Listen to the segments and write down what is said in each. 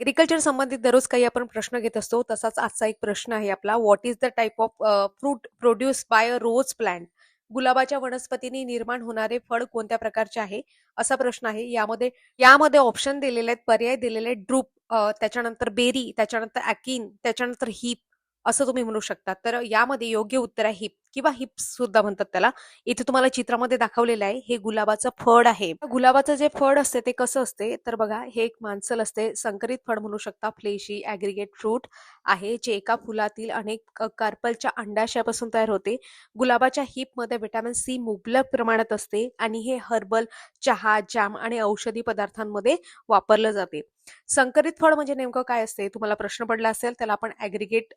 Agriculture संबंधित दररोज काही आपण प्रश्न घेत असतो. तसाच आजचा एक प्रश्न आहे आपला. What is the type of fruit produce by a rose plant? गुलाबाच्या वनस्पतीने निर्माण होणारे फळ कोणत्या प्रकारचे आहे? असा प्रश्न आहे. यामध्ये ऑप्शन दिलेले आहेत, पर्याय दिलेले आहेत. ड्रूप, त्याच्यानंतर बेरी, त्याच्यानंतर ॲकिन, त्याच्यानंतर हिप असं तुम्ही म्हणू शकता. तर यामध्ये योग्य उत्तर आहे हिप किंवा हिप्स सुद्धा म्हणतात त्याला. इथे तुम्हाला चित्रामध्ये दाखवलेलं आहे, हे गुलाबाचं फळ आहे. गुलाबाचं जे फळ असते ते कसं असते तर बघा, हे एक मांसल असते, संकरित फळ म्हणू शकता. फ्लेशी ॲग्रीगेट फ्रूट आहे, जे एका फुलातील अनेक कार्पलच्या अंडाशयापासून तयार होते. गुलाबाच्या हिपमध्ये व्हिटॅमिन सी मुबलक प्रमाणात असते आणि हे हर्बल, चहा, जॅम आणि औषधी पदार्थांमध्ये वापरलं जाते. संकरित फळ म्हणजे नेमकं काय असते? तुम्हाला प्रश्न पडला असेल. त्याला आपण ॲग्रीगेट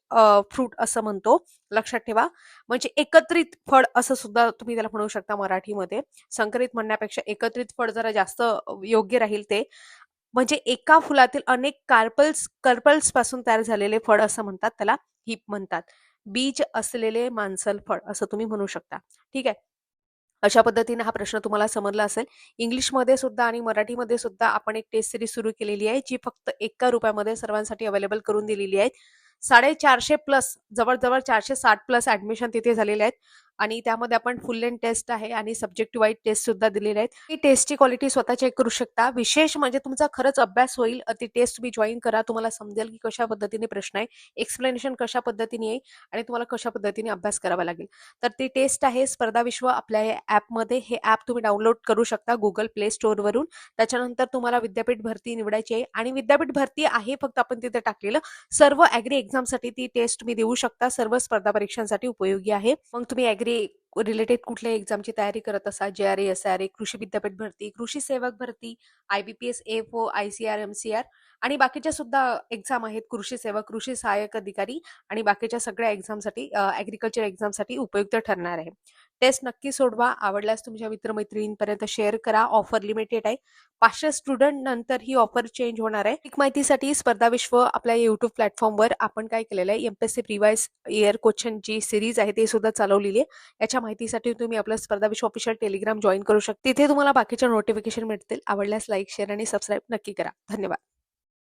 फ्रूट असं म्हणतो. लक्षात ठेवा. म्हणजे एकत्रित फळ असं सुद्धा तुम्ही त्याला म्हणू शकता मराठीमध्ये. संकरित म्हणण्यापेक्षा एकत्रित फळ जरा जास्त योग्य राहील ते. म्हणजे एका फुलातील अनेक कार्पल्स पासून तयार झालेले फळ असं म्हणतात, त्याला हिप म्हणतात. बीज असलेले मांसल फळ असं तुम्ही म्हणू शकता. ठीक आहे. अशा पद्धतीने हा प्रश्न तुम्हाला समजला असेल. इंग्लिशमध्ये सुद्धा आणि मराठीमध्ये सुद्धा आपण एक टेस्ट सिरीज सुरू केलेली आहे, जी फक्त ₹1 सर्वांसाठी अवेलेबल करून दिलेली आहे. 450 प्लस, जवळ-जवळ 460 प्लस ॲडमिशन तिथे झालेले आहेत आणि त्यामध्ये आपण फुल लेंथ टेस्ट आहे आणि सब्जेक्टिव्ह वाईज टेस्ट सुद्धा दिलेले आहेत. ही टेस्टची क्वालिटी स्वतः चेक करू शकता. विशेष म्हणजे तुमचा खरंच अभ्यास होईल. ती टेस्ट तुम्ही जॉईन करा. तुम्हाला समजेल की कशा पद्धतीने प्रश्न आहे, एक्सप्लेनेशन कशा पद्धतीने आहे आणि तुम्हाला कशा पद्धतीने अभ्यास करावा लागेल. तर ती टेस्ट आहे स्पर्धा विश्व आपल्या या ॲपमध्ये. हे ॲप तुम्ही डाउनलोड करू शकता गुगल प्ले स्टोअरवरून. त्याच्यानंतर तुम्हाला विद्यापीठ भरती निवडायची आहे आणि विद्यापीठ भरती आहे फक्त आपण तिथे टाकलेलं. सर्व ॲग्री एक्झामसाठी ती टेस्ट तुम्ही देऊ शकता. सर्व स्पर्धा परीक्षांसाठी उपयोगी आहे. मग तुम्ही ॲग्री रिलेटेड कुठल्याही एक्झामची तयारी करत असाल, JRE, SRE, कृषी विद्यापीठ भरती, कृषी सेवक भरती, IBPS, AFO, ICR, MCR आणि बाकीच्या सुद्धा एक्झाम आहेत. कृषी सेवक, कृषी सहाय्यक अधिकारी आणि बाकीच्या सगळ्या एक्झामसाठी, ॲग्रीकल्चर एक्झामसाठी उपयुक्त ठरणार आहे. टेस्ट नक्की सोडवा. आवडल्यास तुमच्या मित्रमैत्रिणींपर्यंत शेअर करा. ऑफर लिमिटेड आहे. 500 स्टुडंट नंतर ही ऑफर चेंज होणार आहे. एक माहितीसाठी स्पर्धा विश्व आपल्या YouTube प्लॅटफॉर्मवर आपण काय केलेलं आहे, MPSC प्रिवाइज इयर क्वेश्चन जी सिरीज आहे ते सुद्धा चालवलेली आहे. याच्या माहितीसाठी तुम्ही आपलं स्पर्धा विश्व ऑफिशियल टेलिग्राम जॉईन करू शकता. तिथे तुम्हाला बाकीच्या नोटिफिकेशन मिळतील. आवडल्यास लाईक, शेअर आणि सबस्क्राईब नक्की करा. धन्यवाद.